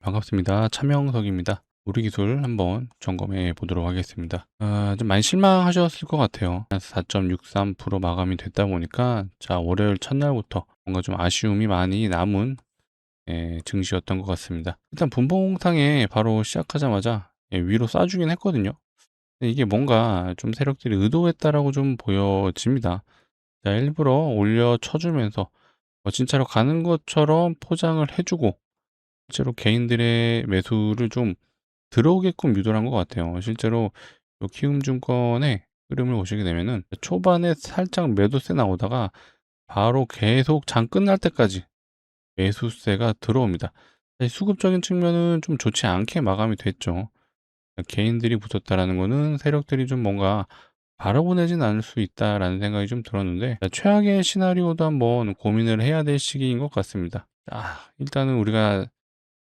반갑습니다. 차명석입니다. 우리 기술 한번 점검해 보도록 하겠습니다. 좀 많이 실망하셨을 것 같아요. 4.63% 마감이 됐다 보니까 월요일 첫날부터 뭔가 좀 아쉬움이 많이 남은 증시였던 것 같습니다. 일단 분봉상에 바로 시작하자마자 위로 쏴주긴 했거든요. 근데 이게 뭔가 좀 세력들이 의도했다라고 좀 보여집니다. 일부러 올려 쳐주면서 진짜로 가는 것처럼 포장을 해주고 실제로 개인들의 매수를 좀 들어오게끔 유도를 한 것 같아요. 실제로 요 키움증권의 흐름을 보시게 되면은 초반에 살짝 매도세 나오다가 바로 계속 장 끝날 때까지 매수세가 들어옵니다. 수급적인 측면은 좀 좋지 않게 마감이 됐죠. 개인들이 붙었다라는 거는 세력들이 좀 뭔가 바라보내진 않을 수 있다라는 생각이 좀 들었는데 최악의 시나리오도 한번 고민을 해야 될 시기인 것 같습니다. 일단은 우리가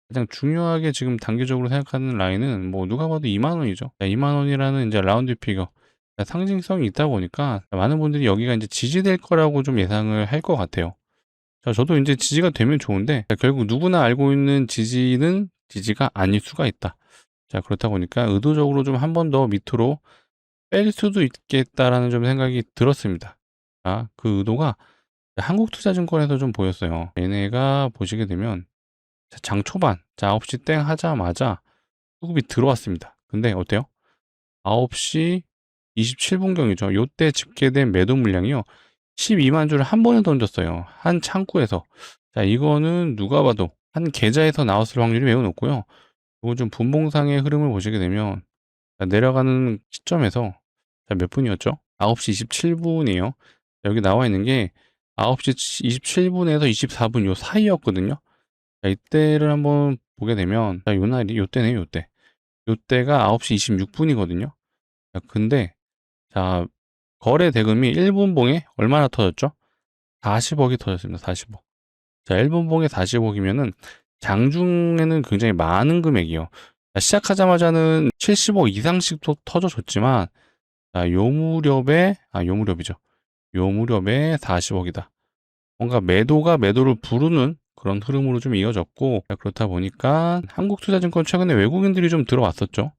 가장 중요하게 지금 단기적으로 생각하는 라인은 뭐 누가 봐도 2만 원이죠. 2만 원이라는 이제 라운드 피겨. 상징성이 있다 보니까 많은 분들이 여기가 이제 지지될 거라고 좀 예상을 할 것 같아요. 저도 이제 지지가 되면 좋은데 결국 누구나 알고 있는 지지는 지지가 아닐 수가 있다. 그렇다 보니까 의도적으로 좀 한 번 더 밑으로 뺄 수도 있겠다라는 좀 생각이 들었습니다. 그 의도가 한국투자증권에서 좀 보였어요. 얘네가 보시게 되면 장 초반 9시 땡 하자마자 수급이 들어왔습니다. 근데 어때요? 9시 27분경이죠. 요때 집계된 매도 물량이요. 12만 주를 한 번에 던졌어요. 한 창구에서. 이거는 누가 봐도 한 계좌에서 나왔을 확률이 매우 높고요. 이거 좀 분봉상의 흐름을 보시게 되면 내려가는 시점에서 몇 분이었죠? 9시 27분이에요. 여기 나와 있는 게 9시 27분에서 24분 요 사이였거든요. 이때를 한번 보게 되면 요 날이 요때네요, 요때. 요때가 9시 26분이거든요. 근데 거래 대금이 1분봉에 얼마나 터졌죠? 40억이 터졌습니다. 40억. 1분봉에 40억이면은 장중에는 굉장히 많은 금액이요. 시작하자마자는 70억 이상씩 터져줬지만 요 무렵에 요 무렵이죠. 요 무렵에 40억이다. 뭔가 매도가 매도를 부르는 그런 흐름으로 좀 이어졌고 그렇다 보니까 한국투자증권 최근에 외국인들이 좀 들어왔었죠.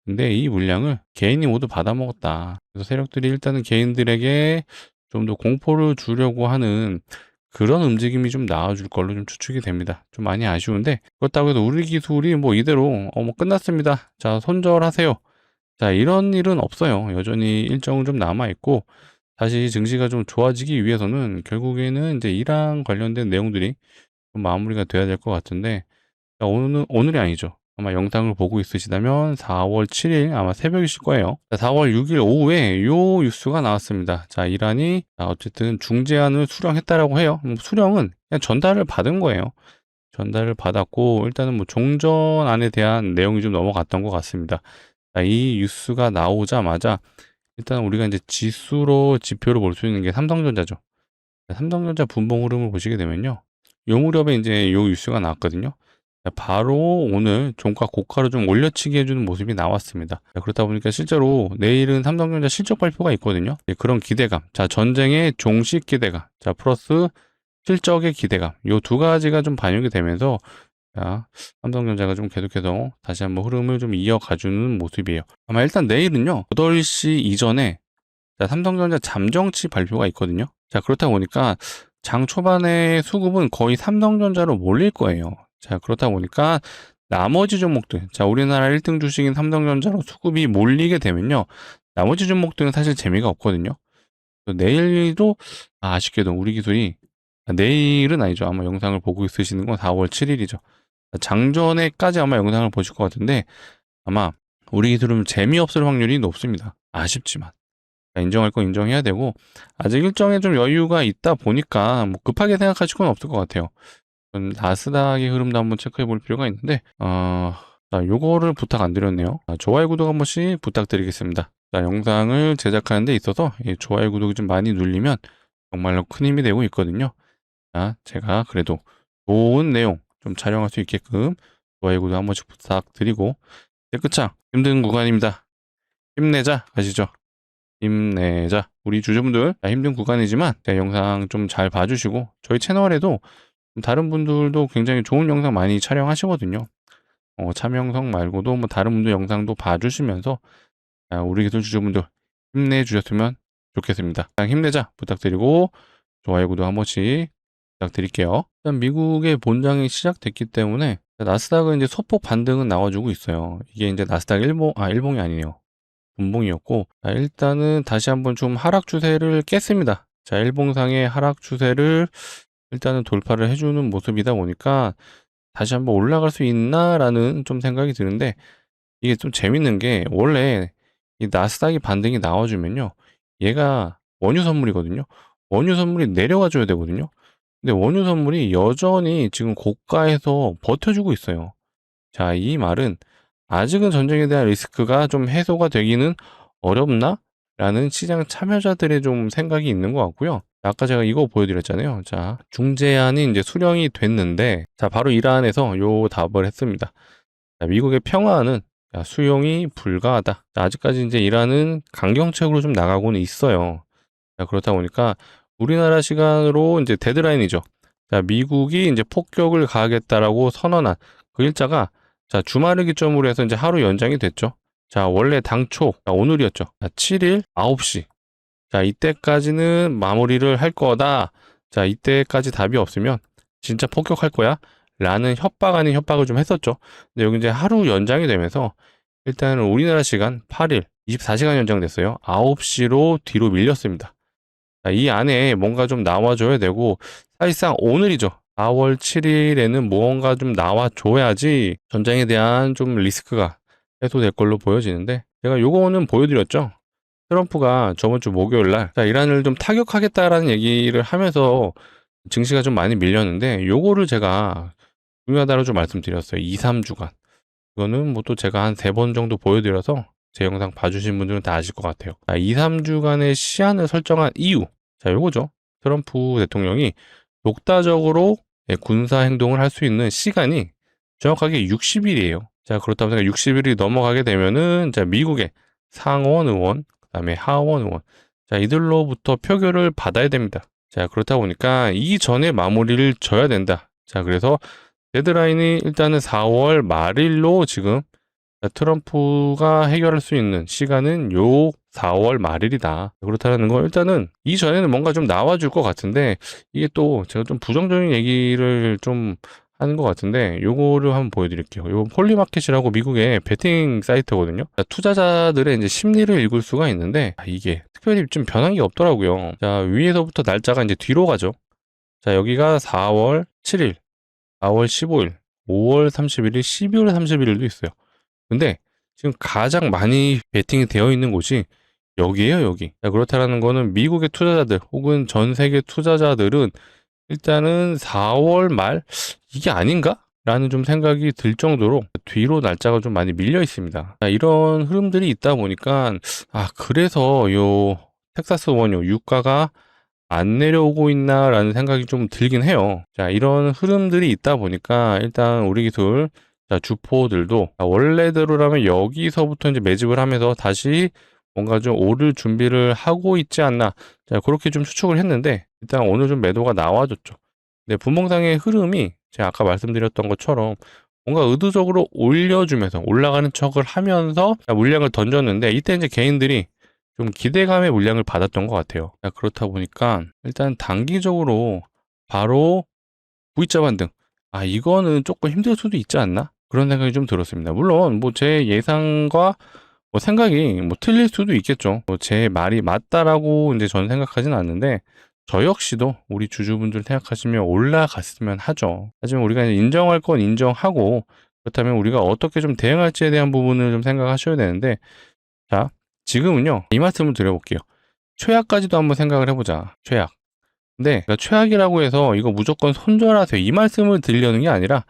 근데 이 물량을 개인이 모두 받아먹었다. 그래서 세력들이 일단은 개인들에게 좀 더 공포를 주려고 하는 그런 움직임이 좀 나와줄 걸로 좀 추측이 됩니다. 좀 많이 아쉬운데 그렇다고 해도 우리 기술이 뭐 이대로 뭐 끝났습니다. 손절하세요. 이런 일은 없어요. 여전히 일정은 좀 남아있고 다시 증시가 좀 좋아지기 위해서는 결국에는 이제 이랑 관련된 내용들이 좀 마무리가 돼야 될 것 같은데 오늘이 아니죠. 아마 영상을 보고 있으시다면 4월 7일 아마 새벽이실 거예요. 4월 6일 오후에 요 뉴스가 나왔습니다. 이란이 어쨌든 중재안을 수령했다라고 해요. 수령은 그냥 전달을 받은 거예요. 전달을 받았고 일단은 뭐 종전안에 대한 내용이 좀 넘어갔던 것 같습니다. 이 뉴스가 나오자마자 일단 우리가 이제 지수로 지표를 볼 수 있는 게 삼성전자죠. 삼성전자 분봉 흐름을 보시게 되면요. 요 무렵에 이제 요 뉴스가 나왔거든요. 바로 오늘 종가 고가로 좀 올려치기 해주는 모습이 나왔습니다. 그렇다 보니까 실제로 내일은 삼성전자 실적 발표가 있거든요. 그런 기대감. 전쟁의 종식 기대감. 플러스 실적의 기대감. 요 두 가지가 좀 반영이 되면서 삼성전자가 좀 계속해서 다시 한번 흐름을 좀 이어가주는 모습이에요. 아마 일단 내일은요. 8시 이전에 삼성전자 잠정치 발표가 있거든요. 그렇다 보니까 장 초반에 수급은 거의 삼성전자로 몰릴 거예요. 그렇다 보니까 나머지 종목들, 우리나라 1등 주식인 삼성전자로 수급이 몰리게 되면요. 나머지 종목들은 사실 재미가 없거든요. 내일도 아쉽게도 우리 기술이 내일은 아니죠. 아마 영상을 보고 있으시는 건 4월 7일이죠. 장전에까지 아마 영상을 보실 것 같은데 아마 우리 기술은 재미없을 확률이 높습니다. 아쉽지만. 인정할 건 인정해야 되고 아직 일정에 좀 여유가 있다 보니까 뭐 급하게 생각하실 건 없을 것 같아요. 나스닥의 흐름도 한번 체크해 볼 필요가 있는데 요거를 부탁 안 드렸네요. 좋아요 구독 한 번씩 부탁드리겠습니다. 영상을 제작하는 데 있어서 좋아요 구독이 좀 많이 눌리면 정말로 큰 힘이 되고 있거든요. 제가 그래도 좋은 내용 좀 촬영할 수 있게끔 좋아요 구독 한 번씩 부탁드리고 끝장 힘든 구간입니다. 힘내자 가시죠. 힘내자. 우리 주주분들 힘든 구간이지만 영상 좀 잘 봐주시고 저희 채널에도 다른 분들도 굉장히 좋은 영상 많이 촬영하시거든요. 참여 영상 말고도 뭐 다른 분들 영상도 봐주시면서 우리 기술 주주분들 힘내주셨으면 좋겠습니다. 그냥 힘내자 부탁드리고 좋아요, 구독 한 번씩 부탁드릴게요. 일단 미국의 본장이 시작됐기 때문에 나스닥은 이제 소폭 반등은 나와주고 있어요. 이게 이제 나스닥 일봉이 아니에요. 분봉이었고, 일단은 다시 한번 좀 하락 추세를 깼습니다. 자, 일봉상의 하락 추세를 일단은 돌파를 해주는 모습이다 보니까 다시 한번 올라갈 수 있나라는 좀 생각이 드는데, 이게 좀 재밌는 게 원래 이 나스닥이 반등이 나와주면요, 얘가 원유 선물이거든요. 원유 선물이 내려가 줘야 되거든요. 근데 원유 선물이 여전히 지금 고가에서 버텨주고 있어요. 자, 이 말은 아직은 전쟁에 대한 리스크가 좀 해소가 되기는 어렵나? 라는 시장 참여자들의 좀 생각이 있는 것 같고요. 아까 제가 이거 보여드렸잖아요. 자, 중재안이 이제 수령이 됐는데, 자, 바로 이란에서 요 답을 했습니다. 자, 미국의 평화는 수용이 불가하다. 자, 아직까지 이제 이란은 강경책으로 좀 나가고는 있어요. 자, 그렇다 보니까 우리나라 시간으로 이제 데드라인이죠. 자, 미국이 이제 폭격을 가하겠다라고 선언한 그 일자가 자, 주말을 기점으로 해서 이제 하루 연장이 됐죠. 자, 원래 당초 오늘이었죠. 자, 7일 9시. 자, 이때까지는 마무리를 할 거다. 자, 이때까지 답이 없으면 진짜 폭격할 거야. 라는 협박 아닌 협박을 좀 했었죠. 근데 여기 이제 하루 연장이 되면서 일단은 우리나라 시간 8일 24시간 연장됐어요. 9시로 뒤로 밀렸습니다. 자, 이 안에 뭔가 좀 나와줘야 되고, 사실상 오늘이죠. 4월 7일에는 무언가 좀 나와줘야지 전쟁에 대한 좀 리스크가 해소될 걸로 보여지는데, 제가 요거는 보여드렸죠. 트럼프가 저번 주 목요일 날, 자, 이란을 좀 타격하겠다라는 얘기를 하면서 증시가 좀 많이 밀렸는데, 요거를 제가 중요하다고 좀 말씀드렸어요. 2, 3주간. 이거는 뭐 또 제가 한 3번 정도 보여드려서 제 영상 봐주신 분들은 다 아실 것 같아요. 2, 3주간의 시한을 설정한 이유. 자, 요거죠. 트럼프 대통령이 독다적으로 군사 행동을 할 수 있는 시간이 정확하게 60일이에요. 자, 그렇다 보니까 60일이 넘어가게 되면은, 자, 미국의 상원 의원, 그 다음에 하원 의원, 자, 이들로부터 표결을 받아야 됩니다. 자, 그렇다 보니까 이전에 마무리를 져야 된다. 자, 그래서 데드라인이 일단은 4월 말일로 지금 트럼프가 해결할 수 있는 시간은 요 4월 말일이다. 그렇다는 거 일단은 이전에는 뭔가 좀 나와줄 것 같은데 이게 또 제가 좀 부정적인 얘기를 좀 하는 것 같은데 요거를 한번 보여드릴게요. 요건 폴리마켓이라고 미국의 베팅 사이트거든요. 투자자들의 이제 심리를 읽을 수가 있는데 이게 특별히 좀 변한 게 없더라고요. 자, 위에서부터 날짜가 이제 뒤로 가죠. 자, 여기가 4월 7일, 4월 15일, 5월 31일, 12월 31일도 있어요. 근데 지금 가장 많이 베팅이 되어 있는 곳이 여기에요, 여기. 자, 그렇다라는 거는 미국의 투자자들 혹은 전 세계 투자자들은 일단은 4월 말 이게 아닌가? 라는 좀 생각이 들 정도로 뒤로 날짜가 좀 많이 밀려 있습니다. 자, 이런 흐름들이 있다 보니까 그래서 요 텍사스 원유 유가가 안 내려오고 있나라는 생각이 좀 들긴 해요. 자, 이런 흐름들이 있다 보니까 일단 우리 기술 주포들도 원래대로라면 여기서부터 이제 매집을 하면서 다시 뭔가 좀 오를 준비를 하고 있지 않나. 자, 그렇게 좀 추측을 했는데 일단 오늘 좀 매도가 나와줬죠. 근데 분봉상의 흐름이 제가 아까 말씀드렸던 것처럼 뭔가 의도적으로 올려주면서 올라가는 척을 하면서 물량을 던졌는데 이때 이제 개인들이 좀 기대감의 물량을 받았던 것 같아요. 그렇다 보니까 일단 단기적으로 바로 V자 반등. 이거는 조금 힘들 수도 있지 않나? 그런 생각이 좀 들었습니다. 물론 뭐 제 예상과 뭐 생각이 뭐 틀릴 수도 있겠죠. 제 말이 맞다라고 이제 저는 생각하진 않는데 저 역시도 우리 주주분들 생각하시면 올라갔으면 하죠. 하지만 우리가 이제 인정할 건 인정하고 그렇다면 우리가 어떻게 좀 대응할지에 대한 부분을 좀 생각하셔야 되는데 자, 지금은요 이 말씀을 드려볼게요. 최악까지도 한번 생각을 해보자. 최악. 근데 최악이라고 해서 이거 무조건 손절하세요 이 말씀을 드리려는 게 아니라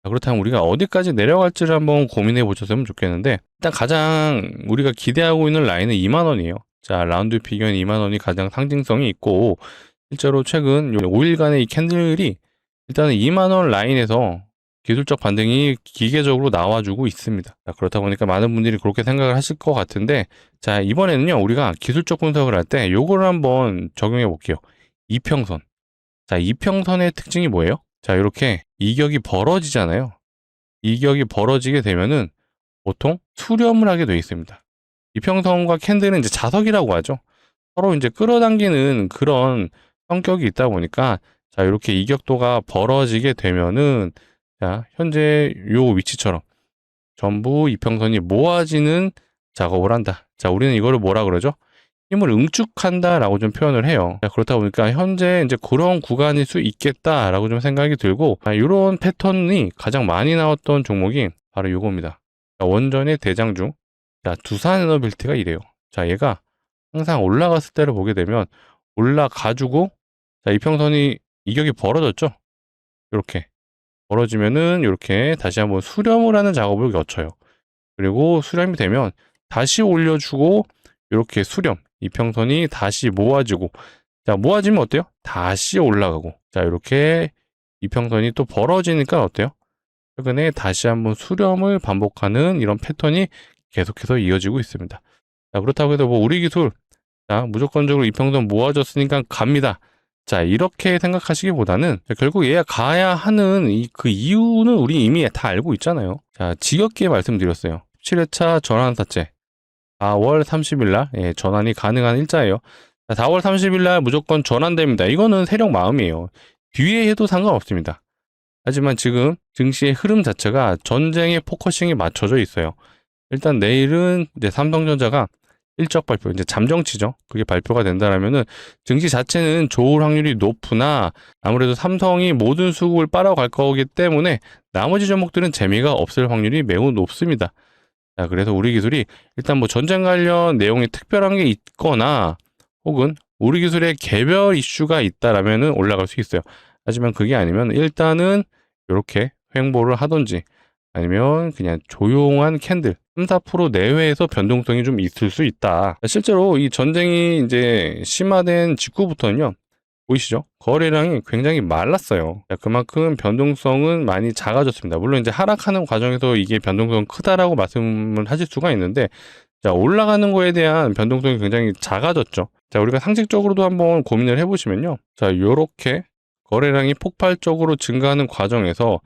그렇다면 우리가 어디까지 내려갈지를 한번 고민해 보셨으면 좋겠는데 일단 가장 우리가 기대하고 있는 라인은 2만 원이에요. 자, 라운드 피겨는 2만 원이 가장 상징성이 있고 실제로 최근 5일간의 이 캔들이 일단은 2만 원 라인에서 기술적 반등이 기계적으로 나와주고 있습니다. 자, 그렇다 보니까 많은 분들이 그렇게 생각을 하실 것 같은데 자, 이번에는요 우리가 기술적 분석을 할 때 요거를 한번 적용해 볼게요. 이평선. 자, 이평선의 특징이 뭐예요? 자, 이렇게 이격이 벌어지잖아요. 이격이 벌어지게 되면은 보통 수렴을 하게 되어 있습니다. 이평선과 캔들은 이제 자석이라고 하죠. 서로 이제 끌어당기는 그런 성격이 있다 보니까 자, 이렇게 이격도가 벌어지게 되면은 자, 현재 요 위치처럼 전부 이평선이 모아지는 작업을 한다. 자, 우리는 이거를 뭐라 그러죠? 힘을 응축한다라고 좀 표현을 해요. 자, 그렇다 보니까 현재 이제 그런 구간일 수 있겠다라고 좀 생각이 들고, 이런 패턴이 가장 많이 나왔던 종목이 바로 이겁니다. 원전의 대장중. 자, 두산 에너빌트가 이래요. 자, 얘가 항상 올라갔을 때를 보게 되면 올라가지고, 자, 이평선이 이격이 벌어졌죠? 이렇게 벌어지면은 이렇게 다시 한번 수렴을 하는 작업을 거쳐요. 그리고 수렴이 되면 다시 올려주고 이렇게 수렴, 이평선이 다시 모아지고, 자, 모아지면 어때요? 다시 올라가고, 자, 이렇게 이평선이 또 벌어지니까 어때요? 최근에 다시 한번 수렴을 반복하는 이런 패턴이 계속해서 이어지고 있습니다. 자, 그렇다고 해도 뭐 우리 기술, 자, 무조건적으로 이평선 모아졌으니까 갑니다. 자, 이렇게 생각하시기보다는 결국 얘가 가야 하는 그 이유는 우리 이미 다 알고 있잖아요. 자, 지겹게 말씀드렸어요. 17회차 전환사채 4월 30일 날 전환이 가능한 일자예요. 자, 4월 30일 날 무조건 전환됩니다. 이거는 세력 마음이에요. 뒤에 해도 상관없습니다. 하지만 지금 증시의 흐름 자체가 전쟁의 포커싱이 맞춰져 있어요. 일단 내일은 이제 삼성전자가 일적 발표, 이제 잠정치죠. 그게 발표가 된다라면은 증시 자체는 좋을 확률이 높으나 아무래도 삼성이 모든 수급을 빨아갈 거기 때문에 나머지 종목들은 재미가 없을 확률이 매우 높습니다. 자, 그래서 우리 기술이 일단 뭐 전쟁 관련 내용이 특별한 게 있거나 혹은 우리 기술에 개별 이슈가 있다라면은 올라갈 수 있어요. 하지만 그게 아니면 일단은 이렇게 횡보를 하든지 아니면 그냥 조용한 캔들 3, 4% 내외에서 변동성이 좀 있을 수 있다. 실제로 이 전쟁이 이제 심화된 직후부터는요. 보이시죠? 거래량이 굉장히 말랐어요. 그만큼 변동성은 많이 작아졌습니다. 물론 이제 하락하는 과정에서 이게 변동성 크다라고 말씀을 하실 수가 있는데, 자, 올라가는 거에 대한 변동성이 굉장히 작아졌죠. 자, 우리가 상식적으로도 한번 고민을 해보시면요. 자, 요렇게 거래량이 폭발적으로 증가하는 과정에서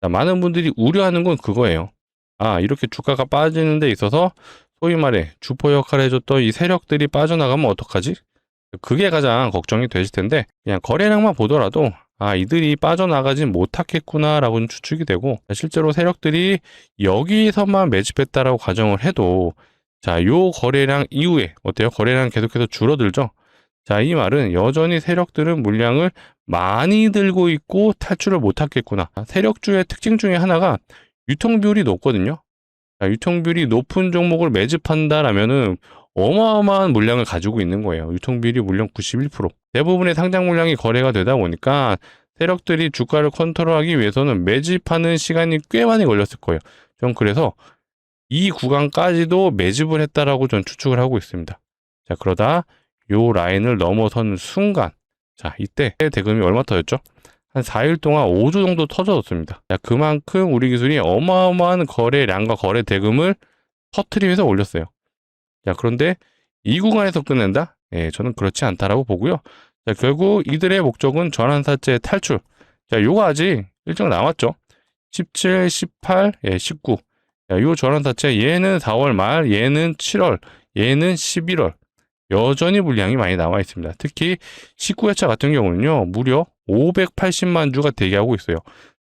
자, 많은 분들이 우려하는 건 그거예요. 아, 이렇게 주가가 빠지는 데 있어서 소위 말해 주포 역할을 해줬던 이 세력들이 빠져나가면 어떡하지? 그게 가장 걱정이 되실 텐데 그냥 거래량만 보더라도 아, 이들이 빠져나가진 못하겠구나라고는 추측이 되고 실제로 세력들이 여기서만 매집했다라고 가정을 해도 자, 요 거래량 이후에 어때요? 거래량 계속해서 줄어들죠? 자, 이 말은 여전히 세력들은 물량을 많이 들고 있고 탈출을 못하겠구나. 세력주의 특징 중에 하나가 유통 비율이 높거든요. 자, 유통 비율이 높은 종목을 매집한다라면은 어마어마한 물량을 가지고 있는 거예요. 유통 비율이 물량 91%. 대부분의 상장 물량이 거래가 되다 보니까 세력들이 주가를 컨트롤하기 위해서는 매집하는 시간이 꽤 많이 걸렸을 거예요. 전 그래서 이 구간까지도 매집을 했다라고 전 추측을 하고 있습니다. 자, 그러다 요 라인을 넘어선 순간, 자, 이때 대금이 얼마 터졌죠? 한 4일 동안 5조 정도 터졌습니다. 자, 그만큼 우리 기술이 어마어마한 거래량과 거래 대금을 터트리면서 올렸어요. 자, 그런데 이 구간에서 끝낸다? 예, 저는 그렇지 않다라고 보고요. 자, 결국 이들의 목적은 전환사채 탈출. 자, 요거 아직 일정 남았죠? 17, 18, 19. 자, 요 전환사채 얘는 4월 말, 얘는 7월, 얘는 11월. 여전히 물량이 많이 나와 있습니다. 특히 19회차 같은 경우는요, 무려 580만 주가 대기하고 있어요.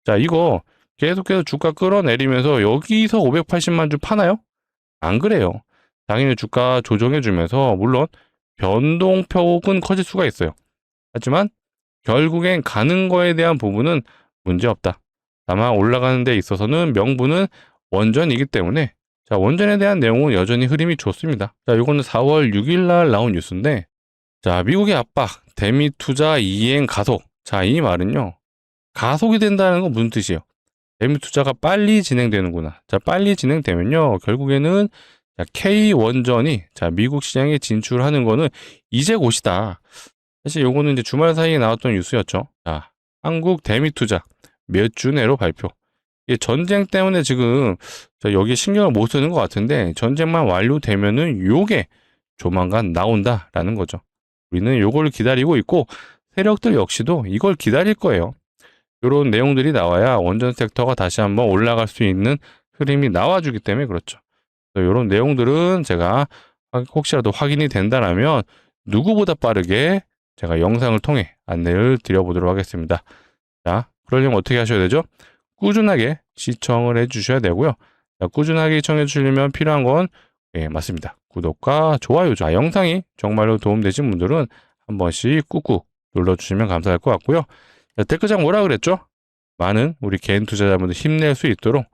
자, 이거 계속해서 주가 끌어내리면서 여기서 580만 주 파나요? 안 그래요. 당연히 주가 조정해주면서 물론 변동폭은 커질 수가 있어요. 하지만 결국엔 가는 거에 대한 부분은 문제없다. 다만 올라가는 데 있어서는 명분은 원전이기 때문에 자, 원전에 대한 내용은 여전히 흐름이 좋습니다. 자, 요거는 4월 6일 날 나온 뉴스인데 자, 미국의 압박, 대미 투자 이행 가속. 자, 이 말은요. 가속이 된다는 건 무슨 뜻이에요? 대미 투자가 빨리 진행되는구나. 자, 빨리 진행되면요. 결국에는 자, K 원전이 자, 미국 시장에 진출하는 거는 이제 곧이다. 사실 요거는 이제 주말 사이에 나왔던 뉴스였죠. 자, 한국 대미 투자 몇 주 내로 발표. 이게 전쟁 때문에 지금 여기에 신경을 못 쓰는 것 같은데 전쟁만 완료되면은 요게 조만간 나온다라는 거죠. 우리는 요걸 기다리고 있고 세력들 역시도 이걸 기다릴 거예요. 이런 내용들이 나와야 원전 섹터가 다시 한번 올라갈 수 있는 흐름이 나와주기 때문에 그렇죠. 이런 내용들은 제가 혹시라도 확인이 된다라면 누구보다 빠르게 제가 영상을 통해 안내를 드려보도록 하겠습니다. 자, 그러려면 어떻게 하셔야 되죠? 꾸준하게 시청을 해주셔야 되고요. 자, 꾸준하게 시청해 주시려면 필요한 건 맞습니다. 구독과 좋아요. 자, 영상이 정말로 도움되신 분들은 한 번씩 꾹꾹 눌러주시면 감사할 것 같고요. 자, 댓글장 뭐라 그랬죠? 많은 우리 개인 투자자분들 힘낼 수 있도록,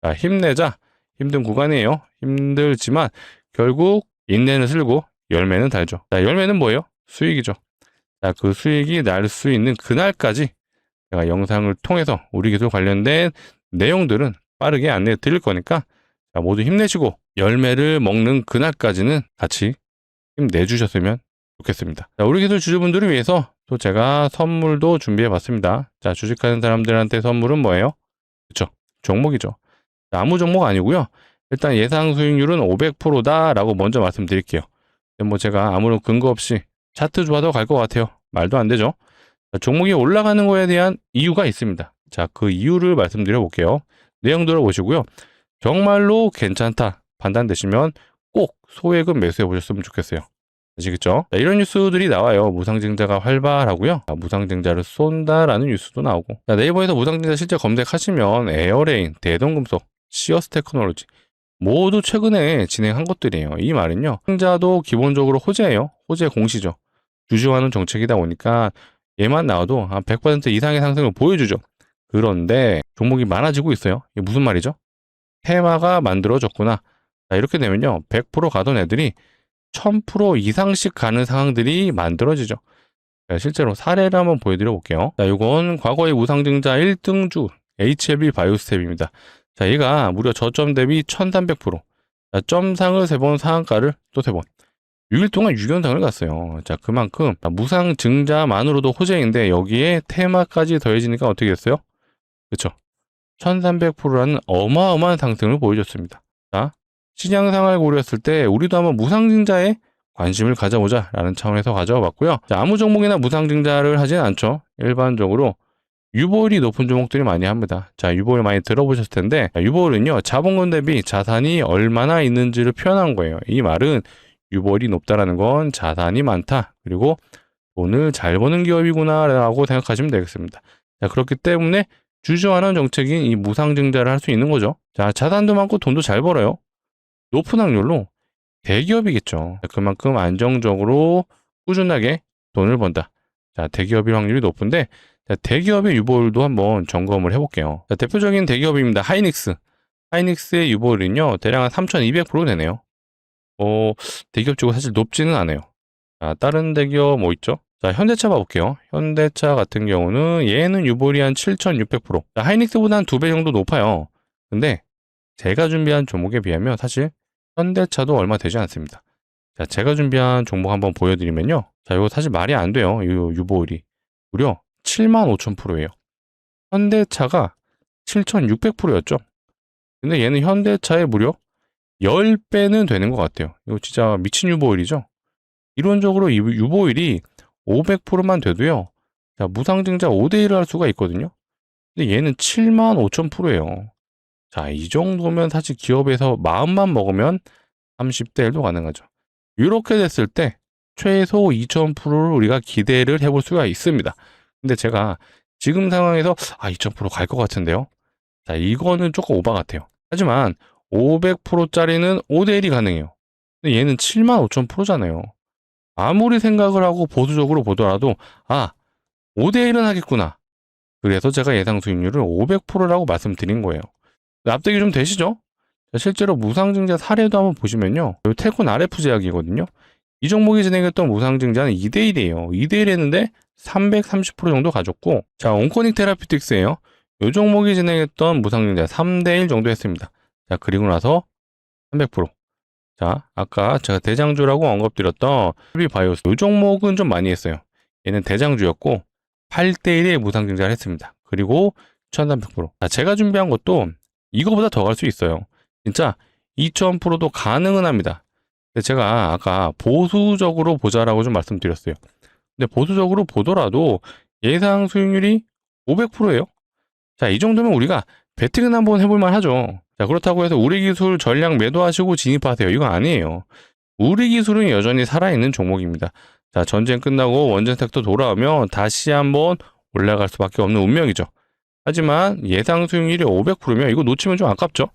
자, 힘내자. 힘든 구간이에요. 힘들지만 결국 인내는 쓸고 열매는 달죠. 자, 열매는 뭐예요? 수익이죠. 자, 그 수익이 날 수 있는 그날까지 제가 영상을 통해서 우리 기술 관련된 내용들은 빠르게 안내해 드릴 거니까, 자, 모두 힘내시고 열매를 먹는 그날까지는 같이 힘내주셨으면 좋겠습니다. 자, 우리 기술 주주분들을 위해서 또 제가 선물도 준비해 봤습니다. 자, 주식하는 사람들한테 선물은 뭐예요? 그쵸? 종목이죠. 자, 아무 종목 아니고요. 일단 예상 수익률은 500%다라고 먼저 말씀드릴게요. 뭐 제가 아무런 근거 없이 차트 좋아도 갈 것 같아요. 말도 안 되죠. 자, 종목이 올라가는 거에 대한 이유가 있습니다. 자, 그 이유를 말씀드려 볼게요. 내용 들어보시고요. 정말로 괜찮다 판단되시면 꼭 소액은 매수해 보셨으면 좋겠어요. 아시겠죠? 자, 이런 뉴스들이 나와요. 무상증자가 활발하고요. 무상증자를 쏜다라는 뉴스도 나오고. 자, 네이버에서 무상증자 실제 검색하시면 에어레인, 대동금속, 시어스 테크놀로지 모두 최근에 진행한 것들이에요. 이 말은요. 증자도 기본적으로 호재예요. 호재 공시죠. 주주하는 정책이다 보니까 얘만 나와도 한 100% 이상의 상승을 보여주죠. 그런데 종목이 많아지고 있어요. 이게 무슨 말이죠? 테마가 만들어졌구나. 자, 이렇게 되면요. 100% 가던 애들이 1000% 이상씩 가는 상황들이 만들어지죠. 자, 실제로 사례를 한번 보여드려 볼게요. 자, 이건 과거의 무상증자 1등주 HLB 바이오스텝입니다. 자, 얘가 무려 저점 대비 1300%. 자, 점상을 3번, 상한가를 또 3번. 6일 동안 6연상을 갔어요. 자, 그만큼 무상증자만으로도 호재인데 여기에 테마까지 더해지니까 어떻게 됐어요? 그쵸? 1300%라는 어마어마한 상승을 보여줬습니다. 자, 시장 상황을 고려했을 때 우리도 한번 무상증자에 관심을 가져보자 라는 차원에서 가져와 봤고요. 자, 아무 종목이나 무상증자를 하진 않죠. 일반적으로 유보율이 높은 종목들이 많이 합니다. 자, 유보율 많이 들어보셨을 텐데, 유보율은요, 자본금 대비 자산이 얼마나 있는지를 표현한 거예요. 이 말은 유보율이 높다라는 건 자산이 많다. 그리고 돈을 잘 버는 기업이구나 라고 생각하시면 되겠습니다. 자, 그렇기 때문에 주주환원 정책인 이 무상증자를 할 수 있는 거죠. 자, 자산도 많고 돈도 잘 벌어요. 높은 확률로 대기업이겠죠. 자, 그만큼 안정적으로 꾸준하게 돈을 번다. 자, 대기업일 확률이 높은데, 자, 대기업의 유보율도 한번 점검을 해볼게요. 자, 대표적인 대기업입니다. 하이닉스. 하이닉스의 유보율은요, 대략 한 3200% 되네요. 대기업 치고 사실 높지는 않아요. 자, 다른 대기업 뭐 있죠? 자, 현대차 봐볼게요. 현대차 같은 경우는 얘는 유보율이 한 7600%. 자, 하이닉스보다 한 2배 정도 높아요. 근데 제가 준비한 종목에 비하면 사실 현대차도 얼마 되지 않습니다. 자, 제가 준비한 종목 한번 보여드리면요. 자, 이거 사실 말이 안 돼요. 이 유보율이. 무려 75,000%예요. 현대차가 7600%였죠. 근데 얘는 현대차의 무려 10배는 되는 것 같아요. 이거 진짜 미친 유보율이죠. 이론적으로 이 유보율이 500%만 돼도요. 자, 무상증자 5대1을 할 수가 있거든요. 근데 얘는 75,000%예요. 자, 이 정도면 사실 기업에서 마음만 먹으면 30대 1도 가능하죠. 이렇게 됐을 때 최소 2000%를 우리가 기대를 해볼 수가 있습니다. 근데 제가 지금 상황에서 2000%갈 것 같은데요. 자, 이거는 조금 오바 같아요. 하지만 500%짜리는 5대1이 가능해요. 근데 얘는 75,000%잖아요. 아무리 생각을 하고 보수적으로 보더라도 5대1은 하겠구나. 그래서 제가 예상 수익률을 500%라고 말씀드린 거예요. 납득이 좀 되시죠? 실제로 무상증자 사례도 한번 보시면요. 태콘 RF 제약이거든요. 이 종목이 진행했던 무상증자는 2대1이에요. 2대1 했는데 330% 정도 가졌고, 자, 온코닉 테라피틱스예요. 이 종목이 진행했던 무상증자 3대1 정도 했습니다. 자, 그리고 나서 300%. 자, 아까 제가 대장주라고 언급드렸던 바이오스. 이 종목은 좀 많이 했어요. 얘는 대장주였고 8대1의 무상증자를 했습니다. 그리고 1300%. 자, 제가 준비한 것도 이거보다 더 갈 수 있어요. 진짜 2000%도 가능은 합니다. 근데 제가 아까 보수적으로 보자라고 좀 말씀드렸어요. 근데 보수적으로 보더라도 예상 수익률이 500%예요. 자, 이 정도면 우리가 배팅은 한번 해볼 만하죠. 자, 그렇다고 해서 우리 기술 전량 매도하시고 진입하세요. 이거 아니에요. 우리 기술은 여전히 살아있는 종목입니다. 자, 전쟁 끝나고 원전 섹터 돌아오면 다시 한번 올라갈 수밖에 없는 운명이죠. 하지만 예상 수익률이 500%면 이거 놓치면 좀 아깝죠.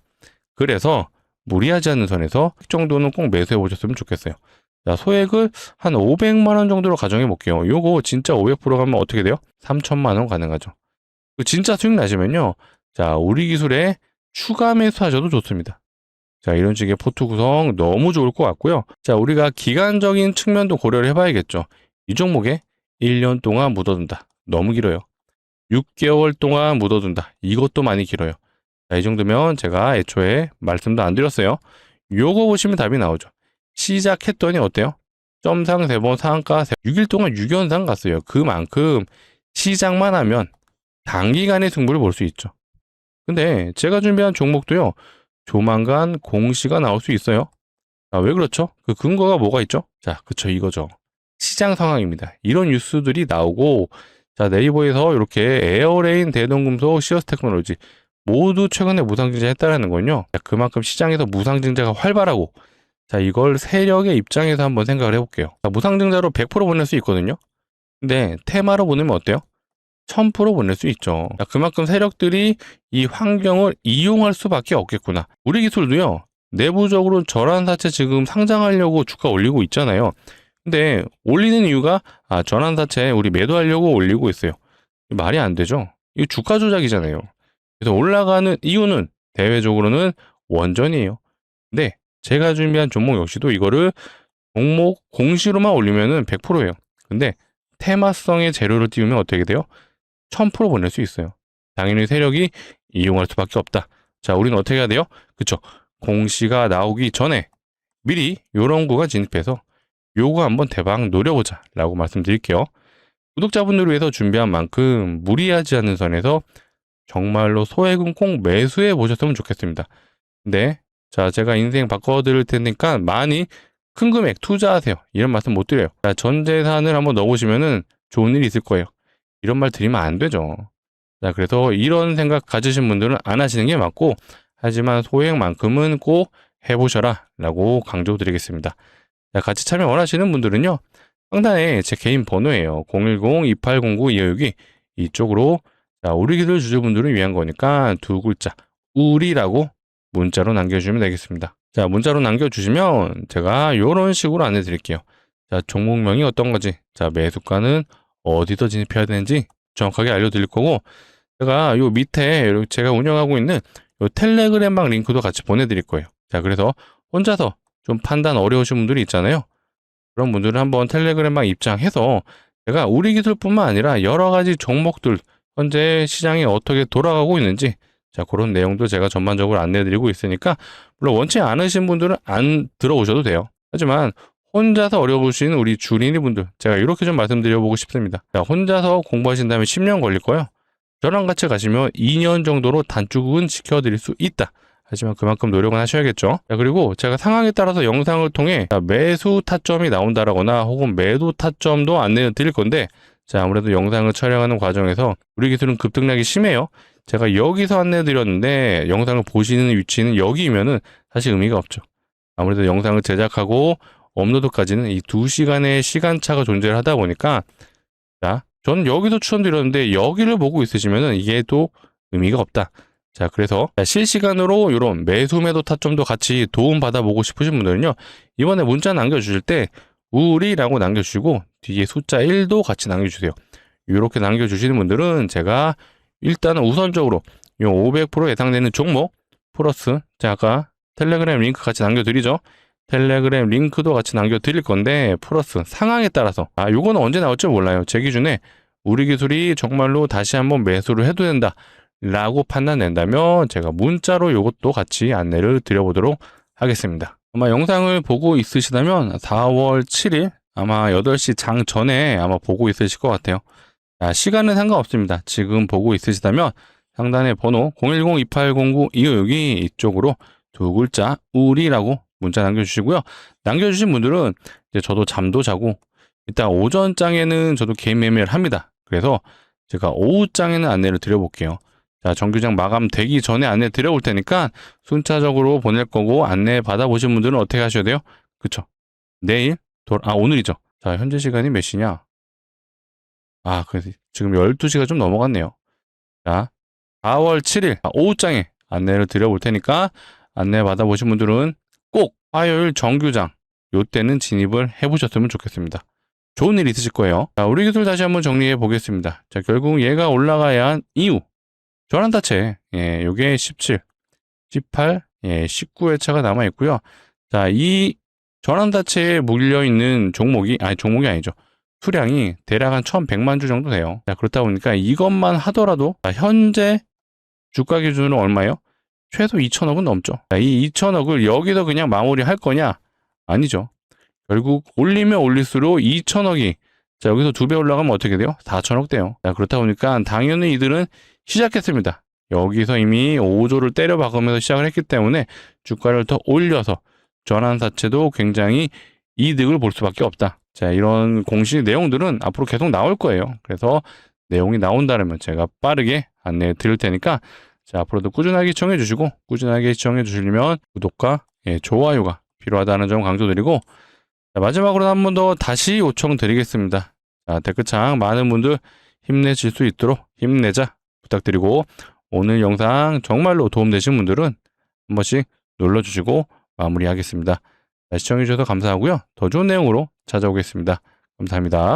그래서 무리하지 않는 선에서 이 정도는 꼭 매수해 보셨으면 좋겠어요. 자, 소액을 한 500만 원 정도로 가정해 볼게요. 요거 진짜 500% 가면 어떻게 돼요? 3천만 원 가능하죠. 진짜 수익 나시면요. 자, 우리 기술에 추가 매수하셔도 좋습니다. 자, 이런 식의 포트 구성 너무 좋을 것 같고요. 자, 우리가 기간적인 측면도 고려를 해봐야겠죠. 이 종목에 1년 동안 묻어둔다. 너무 길어요. 6개월 동안 묻어둔다. 이것도 많이 길어요. 자, 이 정도면 제가 애초에 말씀도 안 드렸어요. 요거 보시면 답이 나오죠. 시작했더니 어때요? 점상 3번 상한가 6일 동안 6연상 갔어요. 그만큼 시작만 하면 단기간의 승부를 볼 수 있죠. 근데 제가 준비한 종목도요. 조만간 공시가 나올 수 있어요. 아, 왜 그렇죠? 그 근거가 뭐가 있죠? 자, 그쵸, 이거죠. 시장 상황입니다. 이런 뉴스들이 나오고, 자, 네이버에서 이렇게 에어레인, 대동금속, 시어스 테크놀로지 모두 최근에 무상증자 했다라는 건요. 자, 그만큼 시장에서 무상증자가 활발하고, 자, 이걸 세력의 입장에서 한번 생각을 해볼게요. 자, 무상증자로 100% 보낼 수 있거든요. 근데 테마로 보내면 어때요? 1000% 보낼 수 있죠. 자, 그만큼 세력들이 이 환경을 이용할 수밖에 없겠구나. 우리 기술도요. 내부적으로 전환사채 지금 상장하려고 주가 올리고 있잖아요. 근데 올리는 이유가 전환사채 우리 매도하려고 올리고 있어요. 말이 안 되죠. 이거 주가 조작이잖아요. 그래서 올라가는 이유는 대외적으로는 원전이에요. 근데 제가 준비한 종목 역시도 이거를 종목 공시로만 올리면은 100%예요. 근데 테마성의 재료를 띄우면 어떻게 돼요? 1000% 보낼 수 있어요. 당연히 세력이 이용할 수밖에 없다. 자, 우리는 어떻게 해야 돼요? 그쵸? 공시가 나오기 전에 미리 요런 구간 진입해서 요거 한번 대박 노려보자 라고 말씀드릴게요. 구독자분들을 위해서 준비한 만큼 무리하지 않는 선에서 정말로 소액은 꼭 매수해 보셨으면 좋겠습니다. 근데 자, 제가 인생 바꿔드릴 테니까 많이 큰 금액 투자하세요. 이런 말씀 못 드려요. 자, 전 재산을 한번 넣어보시면은 좋은 일이 있을 거예요. 이런 말 드리면 안 되죠. 자, 그래서 이런 생각 가지신 분들은 안 하시는 게 맞고, 하지만 소액만큼은 꼭 해보셔라 라고 강조드리겠습니다. 자, 같이 참여 원하시는 분들은요, 상단에 제 개인 번호예요. 010-2809-2562 이쪽으로. 자, 우리 기술 주주분들을 위한 거니까 두 글자 우리라고 문자로 남겨주시면 되겠습니다. 자, 문자로 남겨주시면 제가 이런 식으로 안내 드릴게요. 자, 종목명이 어떤 거지, 자, 매수가는 어디서 진입해야 되는지 정확하게 알려드릴 거고, 제가 요 밑에 제가 운영하고 있는 요 텔레그램방 링크도 같이 보내드릴 거예요. 자, 그래서 혼자서 좀 판단 어려우신 분들이 있잖아요. 그런 분들은 한번 텔레그램방 입장해서 제가 우리 기술뿐만 아니라 여러 가지 종목들 현재 시장이 어떻게 돌아가고 있는지, 자, 그런 내용도 제가 전반적으로 안내드리고 있으니까 물론 원치 않으신 분들은 안 들어오셔도 돼요. 하지만 혼자서 어려우신 우리 주린이 분들, 제가 이렇게 좀 말씀드려보고 싶습니다. 자, 혼자서 공부하신다면 10년 걸릴 거예요. 저랑 같이 가시면 2년 정도로 단축은 시켜드릴 수 있다. 하지만 그만큼 노력은 하셔야겠죠. 자, 그리고 제가 상황에 따라서 영상을 통해 매수 타점이 나온다라거나 혹은 매도 타점도 안내를 드릴 건데, 자, 아무래도 영상을 촬영하는 과정에서 우리 기술은 급등락이 심해요. 제가 여기서 안내드렸는데 영상을 보시는 위치는 여기면은 사실 의미가 없죠. 아무래도 영상을 제작하고 업로드까지는 이 2시간의 시간차가 존재를 하다 보니까, 자, 저는 여기서 추천드렸는데 여기를 보고 있으시면은 이게 또 의미가 없다. 자, 그래서 실시간으로 이런 매수 매도 타점도 같이 도움 받아보고 싶으신 분들은요, 이번에 문자 남겨주실 때 우리라고 남겨주시고 뒤에 숫자 1도 같이 남겨주세요. 이렇게 남겨주시는 분들은 제가 일단은 우선적으로 이 500% 예상되는 종목 플러스, 자, 아까 텔레그램 링크 같이 남겨드리죠. 텔레그램 링크도 같이 남겨드릴 건데 플러스 상황에 따라서, 요거는 언제 나올지 몰라요. 제 기준에 우리 기술이 정말로 다시 한번 매수를 해도 된다 라고 판단된다면 제가 문자로 요것도 같이 안내를 드려보도록 하겠습니다. 아마 영상을 보고 있으시다면 4월 7일 아마 8시 장 전에 아마 보고 있으실 것 같아요. 자, 시간은 상관없습니다. 지금 보고 있으시다면 상단의 번호 010-2809-2562 이쪽으로 두 글자 우리라고 문자 남겨주시고요. 남겨주신 분들은 이제 저도 잠도 자고 일단 오전장에는 저도 개인 매매를 합니다. 그래서 제가 오후장에는 안내를 드려볼게요. 자, 정규장 마감되기 전에 안내 드려볼 테니까 순차적으로 보낼 거고 안내 받아보신 분들은 어떻게 하셔야 돼요? 그쵸? 내일, 오늘이죠. 자, 현재 시간이 몇 시냐? 그래서 지금 12시가 좀 넘어갔네요. 자, 4월 7일 오후장에 안내를 드려볼 테니까 안내 받아보신 분들은 꼭 화요일 정규장 요때는 진입을 해보셨으면 좋겠습니다. 좋은 일 있으실 거예요. 자, 우리 기술 다시 한번 정리해 보겠습니다. 자, 결국 얘가 올라가야 한 이유. 전환다체, 요게 17, 18, 19회차가 남아 있고요. 자, 이 전환다체에 물려 있는 종목이 아니죠. 수량이 대략 한 1,100만 주 정도 돼요. 자, 그렇다 보니까 이것만 하더라도 현재 주가 기준으로 얼마예요? 최소 2천억은 넘죠. 자, 이 2천억을 여기서 그냥 마무리할 거냐? 아니죠. 결국 올리면 올릴수록 2천억이 자, 여기서 2배 올라가면 어떻게 돼요? 4천억 돼요. 자, 그렇다 보니까 당연히 이들은 시작했습니다. 여기서 이미 5조를 때려 박으면서 시작을 했기 때문에 주가를 더 올려서 전환사채도 굉장히 이득을 볼 수밖에 없다. 자, 이런 공식 내용들은 앞으로 계속 나올 거예요. 그래서 내용이 나온다면 제가 빠르게 안내해 드릴 테니까 자, 앞으로도 꾸준하게 시청해 주시고 꾸준하게 시청해 주시려면 구독과 좋아요가 필요하다는 점 강조드리고 자, 마지막으로 한 번 더 다시 요청드리겠습니다. 자, 댓글창 많은 분들 힘내실 수 있도록 힘내자 부탁드리고 오늘 영상 정말로 도움되신 분들은 한 번씩 눌러주시고 마무리하겠습니다. 시청해주셔서 감사하고요. 더 좋은 내용으로 찾아오겠습니다. 감사합니다.